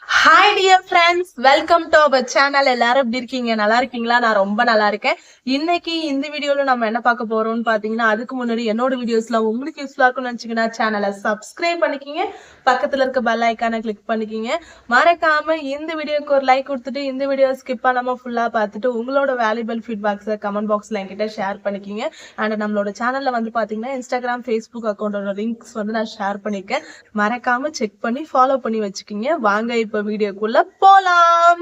Hi dear friends, welcome to our channel. எல்லாரும் எப்படி இருக்கீங்க? நல்லா இருக்கீங்களா? நான் ரொம்ப நல்லா இருக்கேன். இன்னைக்கு இந்த வீடியோல நம்ம என்ன பார்க்க போறோம்னு பாத்தீங்கன்னா, அதுக்கு முன்னாடி என்னோட வீடியோஸ்ல உங்களுக்கு யூஸ்ஃபுல்லா இருக்கும்னு நினைச்சீங்கன்னா சேனலை சப்ஸ்கிரைப் பண்ணிக்கிங்க, பக்கத்துல இருக்க பெல் ஐக்கானை கிளிக் பண்ணிக்கிங்க. மறக்காம இந்த வீடியோக்கு ஒரு லைக் கொடுத்துட்டு இந்த வீடியோ ஸ்கிப் பண்ணாம ஃபுல்லா பார்த்துட்டு உங்களோட வேல்யூபிள் ஃபீட்பேக்ஸை கமெண்ட் பாக்ஸ்ல என்கிட்ட ஷேர் பண்ணிக்கிங்க. அண்ட் நம்மளோட சேனல்ல வந்து பாத்தீங்கன்னா இன்ஸ்டாகிராம், ஃபேஸ்புக் அக்கௌண்டோட லிங்க்ஸ் வந்து நான் ஷேர் பண்ணிருக்கேன். மறக்காம செக் பண்ணி ஃபாலோ பண்ணி வச்சுக்கிங்க. வாங்க இப்ப வீடியோக்குள்ள போலாம்.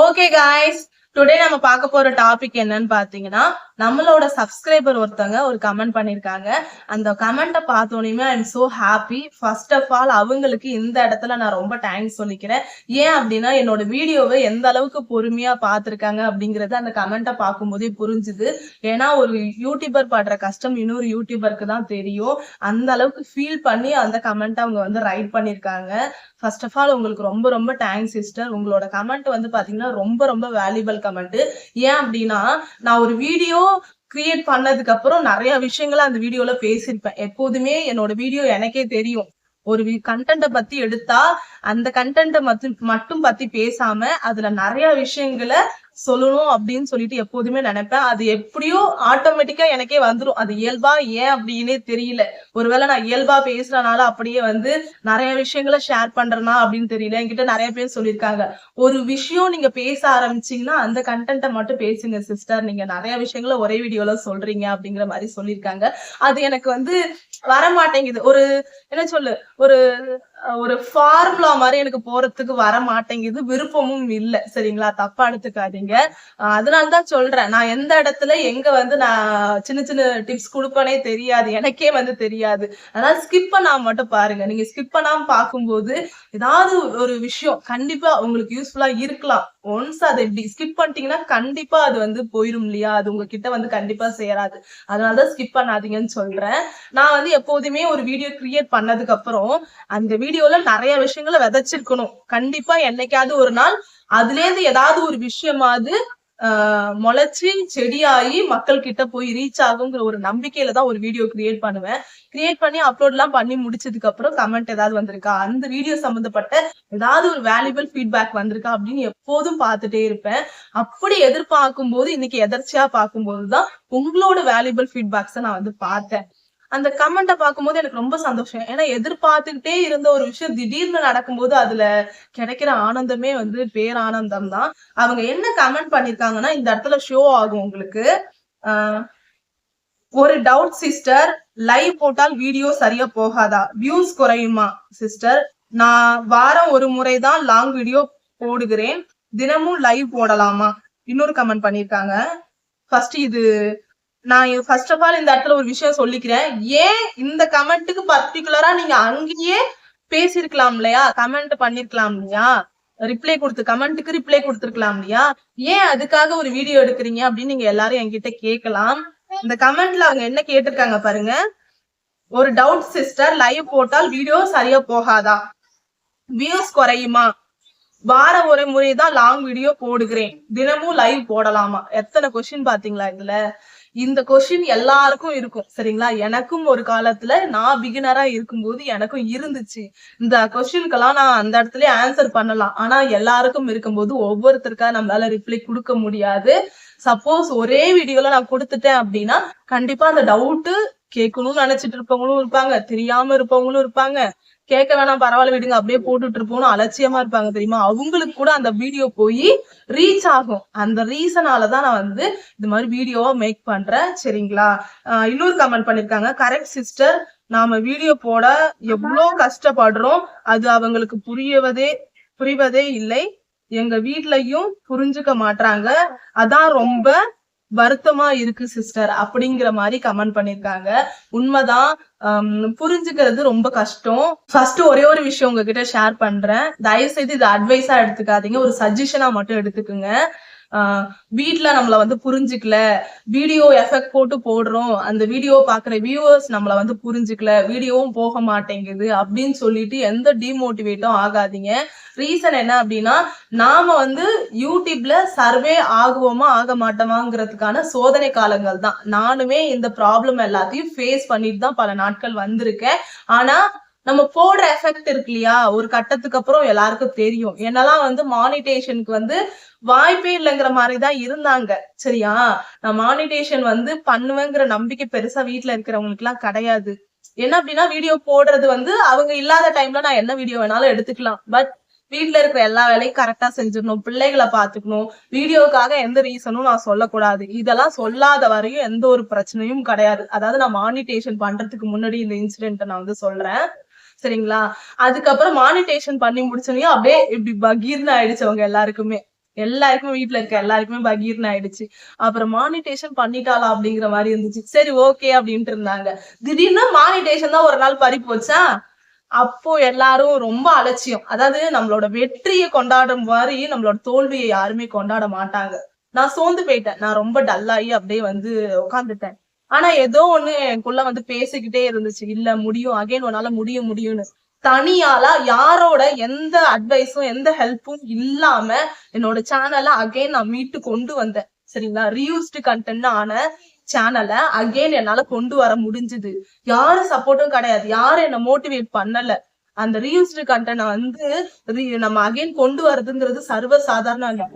ஓகே காய்ஸ், டுடே நம்ம பார்க்க போற டாபிக் என்னன்னு பாத்தீங்கன்னா, நம்மளோட சப்ஸ்கிரைபர் ஒருத்தவங்க ஒரு கமெண்ட் பண்ணிருக்காங்க. அந்த கமெண்ட்டை பார்த்தோன்னே I am so happy. First of all அவங்களுக்கு இந்த இடத்துல நான் ரொம்ப தேங்க்ஸ் சொல்லிக்கிறேன். ஏன் அப்படின்னா, என்னோட வீடியோவை எந்த அளவுக்கு பொறுமையா பார்த்திருக்காங்க அப்படிங்கறது அந்த கமெண்ட்டை பார்க்கும்போதே புரிஞ்சுது. ஏன்னா ஒரு யூடியூபர் படுற கஷ்டம் இன்னொரு யூடியூபருக்கு தான் தெரியும். அந்த அளவுக்கு ஃபீல் பண்ணி அந்த கமெண்ட் அவங்க வந்து ரைட் பண்ணிருக்காங்க. ஃபர்ஸ்ட் ஆஃப் ஆல் உங்களுக்கு ரொம்ப ரொம்ப தேங்க்ஸ் சிஸ்டர். உங்களோட கமெண்ட் வந்து பாத்தீங்கன்னா ரொம்ப ரொம்ப வேல்யூபிள் கமெண்ட். ஏன் அப்படின்னா, நான் ஒரு வீடியோ கிரியேட் பண்ணதுக்கு அப்புறம் நிறைய விஷயங்களை அந்த வீடியோல பேசியிருப்பேன். எப்போதுமே என்னோட வீடியோ எனக்கே தெரியும், ஒரு கண்டென்ட்டை பத்தி எடுத்தா அந்த கண்டென்ட்டை மட்டும் பத்தி பேசாம அதுல நிறைய விஷயங்களை சொல்லணும் அப்படின்னு சொல்லிட்டு எப்போதுமே நினைப்பேன். அது எப்படியோ ஆட்டோமேட்டிக்கா எனக்கே வந்துடும். அது இயல்பா ஏன் அப்படின்னே தெரியல. ஒருவேளை நான் இயல்பா பேசுறதுனால அப்படியே வந்து நிறைய விஷயங்களை ஷேர் பண்றேனா அப்படின்னு தெரியல. என்கிட்ட நிறைய பேர் சொல்லியிருக்காங்க, ஒரு விஷயம் நீங்க பேச ஆரம்பிச்சீங்கன்னா அந்த கண்டென்ட்டை மட்டும் பேசுங்க சிஸ்டர், நீங்க நிறைய விஷயங்களை ஒரே வீடியோல சொல்றீங்க அப்படிங்கிற மாதிரி சொல்லியிருக்காங்க. அது எனக்கு வந்து வரமாட்டேங்குது. ஒரு என்ன சொல்லு, ஒரு ஒரு ஃபார்முலா மாதிரி எனக்கு போறதுக்கு வர மாட்டேங்குது, விருப்பமும் இல்லை. சரிங்களா, தப்பா எடுத்துக்காதீங்க. அதனாலதான் சொல்றேன், நான் எந்த இடத்துல எங்க வந்து நான் சின்ன சின்ன டிப்ஸ் கொடுப்பேனே தெரியாது, எனக்கே வந்து தெரியாது. அதனால ஸ்கிப் பண்ணாம மட்டும் பாருங்க. நீங்க ஸ்கிப் பண்ணாம பார்க்கும்போது ஏதாவது ஒரு விஷயம் கண்டிப்பா உங்களுக்கு யூஸ்ஃபுல்லா இருக்கலாம். ஒன்ஸ் அதை இப்படி ஸ்கிப் பண்ணிட்டீங்கன்னா கண்டிப்பா அது வந்து போயிரும் இல்லையா, அது உங்ககிட்ட வந்து கண்டிப்பா சேராது. அதனாலதான் ஸ்கிப் பண்ணாதீங்கன்னு சொல்றேன். நான் வந்து எப்போதுமே ஒரு வீடியோ கிரியேட் பண்ணதுக்கு அப்புறம் அந்த வீடியோல நிறைய விஷயங்களை விதைச்சிருக்கணும். கண்டிப்பா என்னைக்காவது ஒரு நாள் அதுல இருந்து ஏதாவது ஒரு விஷயமாவது முளைச்சு செடியாகி மக்கள் கிட்ட போய் ரீச் ஆகுங்கிற ஒரு நம்பிக்கையில தான் ஒரு வீடியோ கிரியேட் பண்ணுவேன். கிரியேட் பண்ணி அப்லோட் எல்லாம் பண்ணி முடிச்சதுக்கு அப்புறம் கமெண்ட் ஏதாவது வந்திருக்கா, அந்த வீடியோ சம்பந்தப்பட்ட ஏதாவது ஒரு வேல்யூபிள் ஃபீட்பேக் வந்திருக்கா அப்படின்னு எப்போதும் பார்த்துட்டே இருப்பேன். அப்படி எதிர்பார்க்கும் போது இன்னைக்கு எதர்ச்சியா பார்க்கும்போதுதான் உங்களோட வேல்யூபிள் ஃபீட்பேக்ஸை நான் வந்து பார்த்தேன். அந்த கமெண்ட்டை பார்க்கும்போது எனக்கு ரொம்ப சந்தோஷம். ஏன்னா எதிர்பார்த்துக்கிட்டே இருந்த ஒரு விஷயம் திடீர்னு நடக்கும்போது அதுல கிடைக்கிற ஆனந்தமே வந்து பேரானந்தம் தான். அவங்க என்ன கமெண்ட் பண்ணிருக்காங்கன்னா, இந்த இடத்துல ஷோ ஆகும் உங்களுக்கு. ஒரு டவுட் சிஸ்டர், லைவ் போட்டால் வீடியோ சரியா போகாதா, வியூஸ் குறையுமா சிஸ்டர்? நான் வாரம் ஒரு முறைதான் லாங் வீடியோ போடுகிறேன், தினமும் லைவ் போடலாமா? இன்னொரு கமெண்ட் பண்ணிருக்காங்க. ஃபர்ஸ்ட் இது நான் ஃபர்ஸ்ட் ஆஃப் ஆல் இந்த இடத்துல ஒரு விஷயம் சொல்லிக்கிறேன். ஏன் இந்த கமெண்ட்டுக்கு பர்டிகுலரா நீங்க அங்கேயே பேசிருக்கலாம் இல்லையா, கமெண்ட் பண்ணிருக்கலாம் இல்லையா, ரிப்ளை கொடுத்து கமெண்ட்டுக்கு ரிப்ளை கொடுத்துருக்கலாம் இல்லையா, ஏன் அதுக்காக ஒரு வீடியோ எடுக்கிறீங்க அப்படின்னு நீங்க எல்லாரும் என்கிட்ட கேட்கலாம். இந்த கமெண்ட்ல அவங்க என்ன கேட்டிருக்காங்க பாருங்க. ஒரு டவுட் சிஸ்டர், லைவ் போட்டால் வீடியோ சரியா போகாதா, வியூஸ் குறையுமா, வாரம் ஒரு முறைதான் லாங் வீடியோ போடுகிறேன், தினமும் லைவ் போடலாமா? எத்தனை கொஸ்டின் பாத்தீங்களா இதுல? இந்த கொஸ்டின் எல்லாருக்கும் இருக்கும். சரிங்களா, எனக்கும் ஒரு காலத்துல நான் பிகினரா இருக்கும்போது எனக்கும் இருந்துச்சு. இந்த கொஸ்டின்கெல்லாம் நான் அந்த இடத்துல ஆன்சர் பண்ணலாம். ஆனா எல்லாருக்கும் இருக்கும்போது ஒவ்வொருத்தருக்கா நம்மளால ரிப்ளை கொடுக்க முடியாது. சப்போஸ் ஒரே வீடியோல நான் கொடுத்துட்டேன் அப்படின்னா கண்டிப்பா அந்த டவுட் கேட்கணும்னு நினைச்சிட்டு இருப்பவங்களும் இருப்பாங்க, தெரியாம இருப்பவங்களும் இருப்பாங்க, கேட்க வேணாம் பரவாயில்ல விடுங்க அப்படியே போட்டுட்டு இருப்போம்னு அலட்சியமா இருப்பாங்க தெரியுமா, அவங்களுக்கு கூட அந்த வீடியோ போய் ரீச் ஆகும். அந்த ரீசனாலதான் நான் வந்து இந்த மாதிரி வீடியோவா மேக் பண்றேன். சரிங்களா, இன்னொரு கமெண்ட் பண்ணிருக்காங்க. கரெக்ட் சிஸ்டர், நாம வீடியோ போட எவ்வளவு கஷ்டப்படுறோம், அது அவங்களுக்கு புரிவதே இல்லை, எங்க வீட்லயும் புரிஞ்சுக்க மாட்டாங்க, அதான் ரொம்ப வருத்தமா இருக்கு சிஸ்டர் அப்படிங்கிற மாதிரி கமெண்ட் பண்ணிருக்காங்க. உண்மைதான், புரிஞ்சுக்கிறது ரொம்ப கஷ்டம். ஃபர்ஸ்ட் ஒரே ஒரு விஷயம் உங்ககிட்ட ஷேர் பண்றேன். தயவு செய்து இது அட்வைஸா எடுத்துக்காதீங்க, ஒரு சஜஷனா மட்டும் எடுத்துக்குங்க. வீட்டுல நம்மள வந்து புரிஞ்சுக்கல, வீடியோ எஃபெக்ட் போட்டு போடுறோம், அந்த வீடியோ பாக்குற வியூவர்ஸ் நம்மள வந்து புரிஞ்சுக்கல, வீடியோவும் போக மாட்டேங்குது அப்படின்னு சொல்லிட்டு எந்த டிமோட்டிவேட்டும் ஆகாதீங்க. ரீசன் என்ன அப்படின்னா, நாம வந்து யூடியூப்ல சர்வே ஆகுவோமா ஆக மாட்டோமாங்கிறதுக்கான சோதனை காலங்கள் தான். நானுமே இந்த ப்ராப்ளம் எல்லாத்தையும் ஃபேஸ் பண்ணிட்டு தான் பல நாட்கள் வந்திருக்கேன். ஆனா நம்ம போடுற எஃபெக்ட் இருக்கு இல்லையா, ஒரு கட்டத்துக்கு அப்புறம் எல்லாருக்கும் தெரியும். என்னெல்லாம் வந்து மானிட்டேஷனுக்கு வந்து வாய்ப்பே இல்லைங்கிற மாதிரிதான் இருந்தாங்க. சரியா, நான் மானிட்டேஷன் வந்து பண்ணுவேங்கிற நம்பிக்கை பெருசா வீட்டுல இருக்கிறவங்களுக்கு எல்லாம் கிடையாது. என்ன அப்படின்னா, வீடியோ போடுறது வந்து அவங்க இல்லாத டைம்ல நான் என்ன வீடியோ வேணாலும் எடுத்துக்கலாம். பட் வீட்டுல இருக்கிற எல்லா வேலையும் கரெக்டா செஞ்சிடணும், பிள்ளைகளை பாத்துக்கணும், வீடியோக்காக எந்த ரீசனும் நான் சொல்லக்கூடாது. இதெல்லாம் சொல்லாத வரையும் எந்த ஒரு பிரச்சனையும் கிடையாது. அதாவது நான் மானிட்டேஷன் பண்றதுக்கு முன்னாடி இந்த இன்சிடென்ட் நான் வந்து சொல்றேன். சரிங்களா, அதுக்கப்புறம் மானிட்டேஷன் பண்ணி முடிச்சோன்னே அப்படியே இப்படி பகீர்னு ஆயிடுச்சு அவங்க எல்லாருக்குமே. வீட்டுல இருக்க எல்லாருக்குமே பகீர்னு ஆயிடுச்சு. அப்புறம் மானிட்டேஷன் பண்ணிட்டாளா அப்படிங்கிற மாதிரி இருந்துச்சு. சரி, ஓகே அப்படின்ட்டு இருந்தாங்க. திடீர்னு மானிட்டேஷன் தான் ஒரு நாள் பறி போச்சா. அப்போ எல்லாரும் ரொம்ப அலட்சியம். அதாவது நம்மளோட வெற்றியை கொண்டாடும் மாதிரி நம்மளோட தோல்வியை யாருமே கொண்டாட மாட்டாங்க. நான் சோர்ந்து போயிட்டேன். நான் ரொம்ப டல்லாகி அப்படியே வந்து உட்காந்துட்டேன். ஆனா ஏதோ ஒண்ணு எனக்குள்ள வந்து பேசிக்கிட்டே இருந்துச்சு, இல்ல முடியும், அகைன் உன்னால முடியும்னு. தனியாலா யாரோட எந்த அட்வைஸும் எந்த ஹெல்ப்பும் இல்லாம என்னோட சேனலை அகைன் நான் மீட்டு கொண்டு வந்தேன். சரிங்களா, ரீயூஸ்டு கண்டென்ட் ஆன சேனலை அகைன் என்னால கொண்டு வர முடிஞ்சுது. யாரும் சப்போர்ட்டும் கிடையாது, யாரும் என்ன மோட்டிவேட் பண்ணல. அந்த ரீயூஸ்டு கண்டென்ட் வந்து நம்ம அகைன் கொண்டு வரதுங்கிறது சர்வ சாதாரண இல்ல.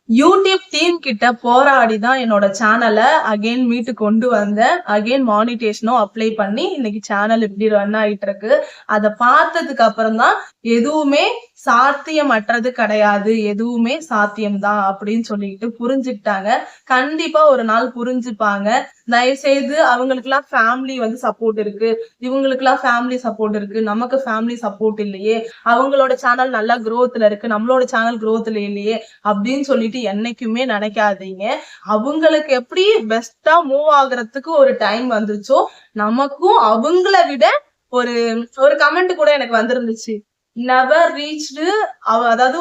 யூடியூப் டீம் கிட்ட போராடிதான் என்னோட சேனலை அகைன் மீட்டு கொண்டு வந்தேன். அகைன் மானிட்டேஷனும் அப்ளை பண்ணி இன்னைக்கு சேனல் இப்படி ரன் ஆயிட்டு இருக்கு. அதை பார்த்ததுக்கு அப்புறம் தான் எதுவுமே சாத்தியமற்றது கிடையாது, எதுவுமே சாத்தியம்தான் அப்படின்னு சொல்லிட்டு புரிஞ்சுக்கிட்டாங்க. கண்டிப்பா ஒரு நாள் புரிஞ்சுப்பாங்க. தயவு செய்து அவங்களுக்கு எல்லாம் ஃபேமிலி வந்து சப்போர்ட் இருக்கு, இவங்களுக்கு எல்லாம் ஃபேமிலி சப்போர்ட் இருக்கு, நமக்கு ஃபேமிலி சப்போர்ட் இல்லையே, அவங்களோட சேனல் நல்லா குரோத்ல இருக்கு, நம்மளோட சேனல் குரோத்ல இல்லையே அப்படின்னு சொல்லிட்டு என்னைக்குமே நினைக்காதீங்க. அவங்களுக்கு எப்படி பெஸ்டா மூவ் ஆகுறதுக்கு ஒரு டைம் வந்துச்சோ, நமக்கும் அவங்கள விட ஒரு ஒரு கமெண்ட் கூட எனக்கு வந்திருந்துச்சு, நெவர் ரீச்டு. அதாவது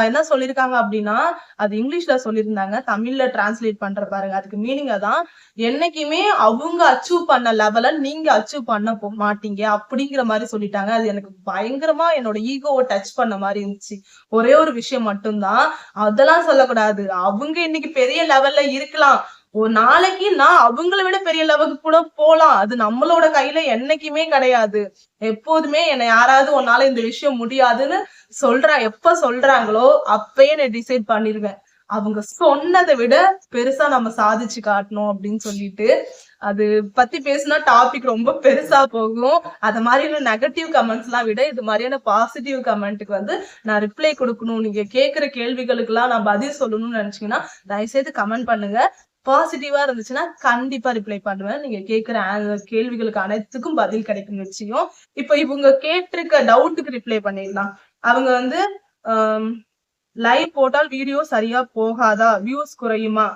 என்ன சொல்லிருக்காங்க அப்படின்னா, அது இங்கிலீஷ்ல சொல்லியிருந்தாங்க, தமிழ்ல டிரான்ஸ்லேட் பண்ற பாருங்க. அதுக்கு மீனிங் அதான், என்னைக்குமே அவங்க அச்சீவ் பண்ண லெவல நீங்க அச்சீவ் பண்ண மாட்டீங்க அப்படிங்கிற மாதிரி சொல்லிட்டாங்க. அது எனக்கு பயங்கரமா என்னோட ஈகோவை டச் பண்ண மாதிரி இருந்துச்சு. ஒரே ஒரு விஷயம் மட்டும்தான், அதெல்லாம் சொல்லக்கூடாது. அவங்க இன்னைக்கு பெரிய லெவல்ல இருக்கலாம், ஒரு நாளைக்கு நான் அவங்கள விட பெரிய லெவலுக்கு கூட போலாம். அது நம்மளோட கையில என்னைக்குமே கிடையாது. எப்போதுமே என்னை யாராவது உன்னால இந்த விஷயம் முடியாதுன்னு எப்ப சொல்றாங்களோ அப்பயே நான் டிசைட் பண்ணிருவேன், அவங்க சொன்னதை விட பெருசா நம்ம சாதிச்சு காட்டணும் அப்படின்னு சொல்லிட்டு. அது பத்தி பேசினா டாபிக் ரொம்ப பெருசா போகும். அது மாதிரியான நெகட்டிவ் கமெண்ட்ஸ் எல்லாம் விட இது மாதிரியான பாசிட்டிவ் கமெண்ட்டுக்கு வந்து நான் ரிப்ளை கொடுக்கணும், நீங்க கேட்கிற கேள்விகளுக்கு எல்லாம் நான் பதில் சொல்லணும்னு நினைச்சீங்கன்னா தயவுசெய்து கமெண்ட் பண்ணுங்க. பாசிட்டிவா இருந்துச்சுன்னா கண்டிப்பா ரிப்ளை பண்ணுவேன். நீங்க கேட்கிற கேள்விகளுக்கு அனைத்துக்கும் பதில் கிடைக்கும் நிச்சயம். இப்ப இவங்க கேட்டிருக்க டவுட்டுக்கு ரிப்ளை பண்ணிடலாம். அவங்க வந்து லைவ் போட்டால் வீடியோ சரியா போகாதா, வியூஸ் குறையுமா?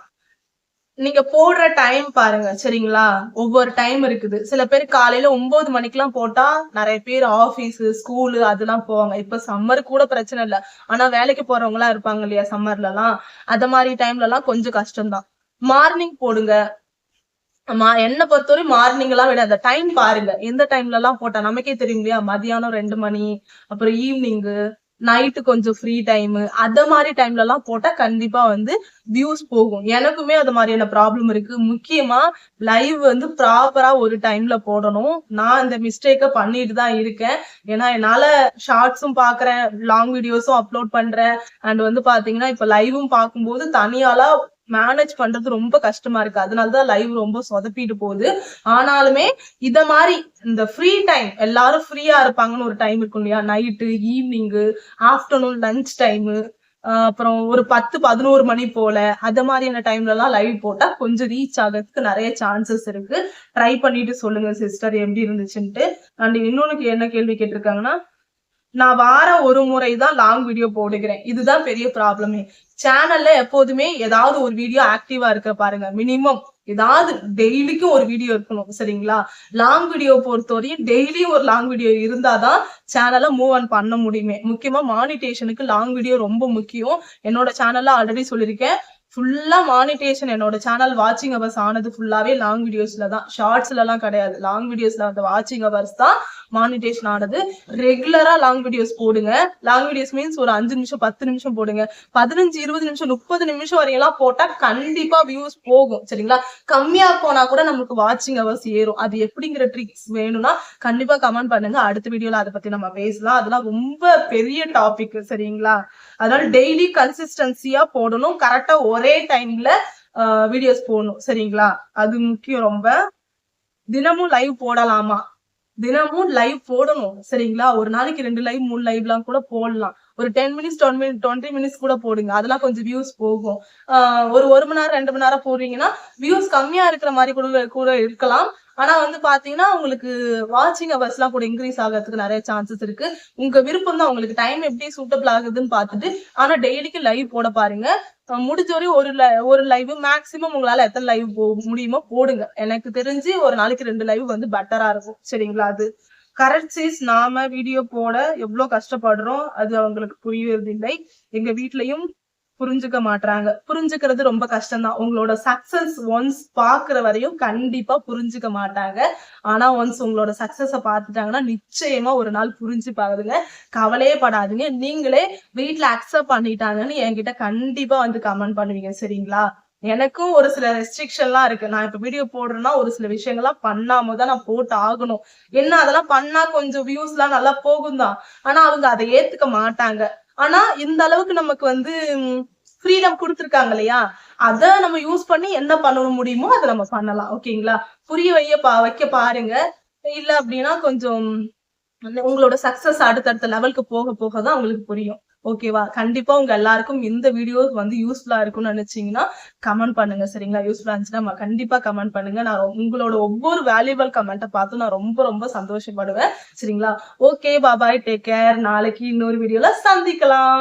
நீங்க போடுற டைம் பாருங்க. சரிங்களா, ஒவ்வொரு டைம் இருக்குது. சில பேர் காலையில 9 மணிக்கெல்லாம் போட்டா நிறைய பேர் ஆபீஸ் ஸ்கூலு அதெல்லாம் போவாங்க. இப்ப சம்மர் கூட பிரச்சனை இல்ல, ஆனா வேலைக்கு போறவங்க எல்லாம் இருப்பாங்க இல்லையா சம்மர்ல எல்லாம், அத மாதிரி டைம்ல எல்லாம் கொஞ்சம் கஷ்டம்தான். மார்னிங் போடுங்க. என்ன பொறுத்தவரை மார்னிங் எல்லாம் விட அந்த டைம் பாருங்க, எந்த டைம்ல எல்லாம் போட்டா நமக்கே தெரியும் இல்லையா, மதியானம் 2 மணி, அப்புறம் ஈவினிங்கு, நைட்டு கொஞ்சம் ஃப்ரீ டைம், அத மாதிரி டைம்ல எல்லாம் போட்டா கண்டிப்பா வந்து வியூஸ் போகும். எனக்குமே அது மாதிரியான ப்ராப்ளம் இருக்கு. முக்கியமா லைவ் வந்து ப்ராப்பரா ஒரு டைம்ல போடணும். நான் இந்த மிஸ்டேக்க பண்ணிட்டு தான் இருக்கேன். ஏன்னா என்னால ஷார்ட்ஸும் பாக்குறேன், லாங் வீடியோஸும் அப்லோட் பண்றேன். அண்ட் வந்து பாத்தீங்கன்னா இப்ப லைவும் பார்க்கும்போது தனியாலா மேனேஜ் பண்றது ரொம்ப கஷ்டமா இருக்கு. அதனாலதான் லைவ் ரொம்ப சொதப்பிட்டு போகுது. ஆனாலுமே இத மாதிரி இந்த ஃப்ரீ டைம், எல்லாரும் ஃப்ரீயா இருப்பாங்கன்னு ஒரு டைம் இருக்கும் இல்லையா, நைட்டு, ஈவினிங்கு, ஆஃப்டர்நூன், லஞ்ச் டைமு, அப்புறம் ஒரு 10-11 மணி போல அத மாதிரியான டைம்ல எல்லாம் லைவ் போட்டா கொஞ்சம் ரீச் ஆகிறதுக்கு நிறைய சான்சஸ் இருக்கு. ட்ரை பண்ணிட்டு சொல்லுங்க சிஸ்டர் எப்படி இருந்துச்சுன்ட்டு. அண்ட் இன்னொன்னு என்ன கேள்வி கேட்டிருக்காங்கன்னா, நான் வாரம் ஒரு முறைதான் லாங் வீடியோ போடுகிறேன், இதுதான் பெரிய ப்ராப்ளமே. சேனல்ல எப்போதுமே ஏதாவது ஒரு வீடியோ ஆக்டிவா இருக்க பாருங்க. மினிமம் ஏதாவது டெய்லிக்கும் ஒரு வீடியோ இருக்கணும். சரிங்களா, லாங் வீடியோ பொறுத்தவரையும் டெய்லியும் ஒரு லாங் வீடியோ இருந்தாதான் சேனலை மூவ் ஆன் பண்ண முடியுமே. முக்கியமா மானிட்டேஷனுக்கு லாங் வீடியோ ரொம்ப முக்கியம். என்னோட சேனல்ல ஆல்ரெடி சொல்லியிருக்கேன், ஃபுல்லா மானிட்டேஷன் என்னோட சேனல் வாட்சிங் அவர்ஸ் ஆனது ஃபுல்லாவே லாங் வீடியோஸ்ல தான், ஷார்ட்ஸ்ல எல்லாம் கிடையாது. லாங் வீடியோஸ்ல அந்த வாட்சிங் அவர்ஸ் தான் மானிட்டேஷன் ஆனது. ரெகுலரா லாங் வீடியோஸ் போடுங்க. லாங் வீடியோஸ் மீன்ஸ் ஒரு 5 நிமிஷம் 10 நிமிஷம் போடுங்க. 15 20 நிமிஷம் 30 நிமிஷம் வரையெல்லாம் போட்டா கண்டிப்பா வியூஸ் போகும். சரிங்களா? கம்மியா போனா கூட நமக்கு வாட்சிங் ஹவர்ஸ் ஏறும். அது எப்படிங்கிற ட்ரிக்ஸ் வேணும்னா கண்டிப்பா கமெண்ட் பண்ணுங்க. அடுத்த வீடியோல அதை பத்தி நம்ம பேசலாம். அதெல்லாம் ரொம்ப பெரிய டாபிக். சரிங்களா? அதனால டெய்லி கன்சிஸ்டன்சியா போடணும். கரெக்டா ஒரே டைம்ல வீடியோஸ் போடணும். சரிங்களா? அது முக்கியம் ரொம்ப. தினமும் லைவ் போடலாமா? தினமும் லைவ் போடணும். சரிங்களா? ஒரு நாளைக்கு 2 லைவ் 3 லைவ் எல்லாம் கூட போடலாம். ஒரு 10 மினிட்ஸ் 20 மினிட்ஸ் கூட போடுங்க. அதெல்லாம் கொஞ்சம் வியூஸ் போகும். ஒரு மணி நேரம் 2 மணி நேரம் போடுறீங்கன்னா வியூஸ் கம்மியா இருக்கிற மாதிரி கூட இருக்கலாம். ஆனா வந்து பாத்தீங்கன்னா உங்களுக்கு வாட்சிங் ஹவர்ஸ் எல்லாம் கூட இன்க்ரீஸ் ஆகிறதுக்கு நிறைய சான்சஸ் இருக்கு. உங்க விருப்பம் தான். உங்களுக்கு டைம் எப்படி சூட்டபிள் ஆகுதுன்னு பார்த்துட்டு ஆனா டெய்லிக்கு லைவ் போட பாருங்க. முடிஞ்ச வரையும் ஒரு லைவ் மேக்சிமம் உங்களால எத்தனை லைவ் முடியுமோ போடுங்க. எனக்கு தெரிஞ்சு ஒரு நாளைக்கு 2 லைவ் வந்து பெட்டரா இருக்கும். சரிங்களா? அது கரெக்ட் சைஸ். நாம வீடியோ போட எவ்வளவு கஷ்டப்படுறோம் அது அவங்களுக்கு புரியுறது இல்லை. எங்க வீட்லயும் புரிஞ்சுக்க மாட்டாங்க. புரிஞ்சுக்கிறது ரொம்ப கஷ்டம் தான். உங்களோட சக்சஸ் ஒன்ஸ் பாக்குற வரையும் கண்டிப்பா புரிஞ்சுக்க மாட்டாங்க. ஆனா ஒன்ஸ் உங்களோட சக்சஸ பாத்துட்டாங்கன்னா நிச்சயமா ஒரு நாள் புரிஞ்சுப்பாங்க. கவலையே படாதீங்க. நீங்களே வீட்டுல அக்செப்ட் பண்ணிட்டாங்கன்னு என்கிட்ட கண்டிப்பா வந்து கமெண்ட் பண்ணுவீங்க. சரிங்களா? எனக்கும் ஒரு சில ரெஸ்ட்ரிக்ஷன்லாம் இருக்கு. நான் இப்ப வீடியோ போடுறேன்னா ஒரு சில விஷயங்கள்லாம் பண்ணாம தான் நான் போட்டு ஆகணும். என்ன அதெல்லாம் பண்ணா கொஞ்சம் வியூஸ் எல்லாம் நல்லா போகும் தான். ஆனா அவங்க அதை ஏத்துக்க மாட்டாங்க. ஆனா இந்த அளவுக்கு நமக்கு வந்து ஃப்ரீடம் கொடுத்துருக்காங்க இல்லையா? அத நம்ம யூஸ் பண்ணி என்ன பண்ண முடியுமோ அதை நம்ம பண்ணலாம். ஓகேங்களா? புரிய வைக்க பாருங்க. இல்ல அப்படின்னா கொஞ்சம் உங்களோட சக்சஸ் அடுத்தடுத்த லெவலுக்கு போக போக தான் உங்களுக்கு புரியும். ஓகேவா? கண்டிப்பா உங்க எல்லாருக்கும் இந்த வீடியோஸ் வந்து யூஸ்ஃபுல்லா இருக்கும்னு நினைச்சீங்கன்னா கமெண்ட் பண்ணுங்க. சரிங்களா? யூஸ்ஃபுல்லா இருந்துச்சுன்னா கண்டிப்பா கமெண்ட் பண்ணுங்க. நான் உங்களோட ஒவ்வொரு வேல்யூபிள் கமெண்ட்டை பார்த்து நான் ரொம்ப ரொம்ப சந்தோஷப்படுவேன். சரிங்களா? ஓகே, பாய், டேக் கேர். நாளைக்கு இன்னொரு வீடியோல சந்திக்கலாம்.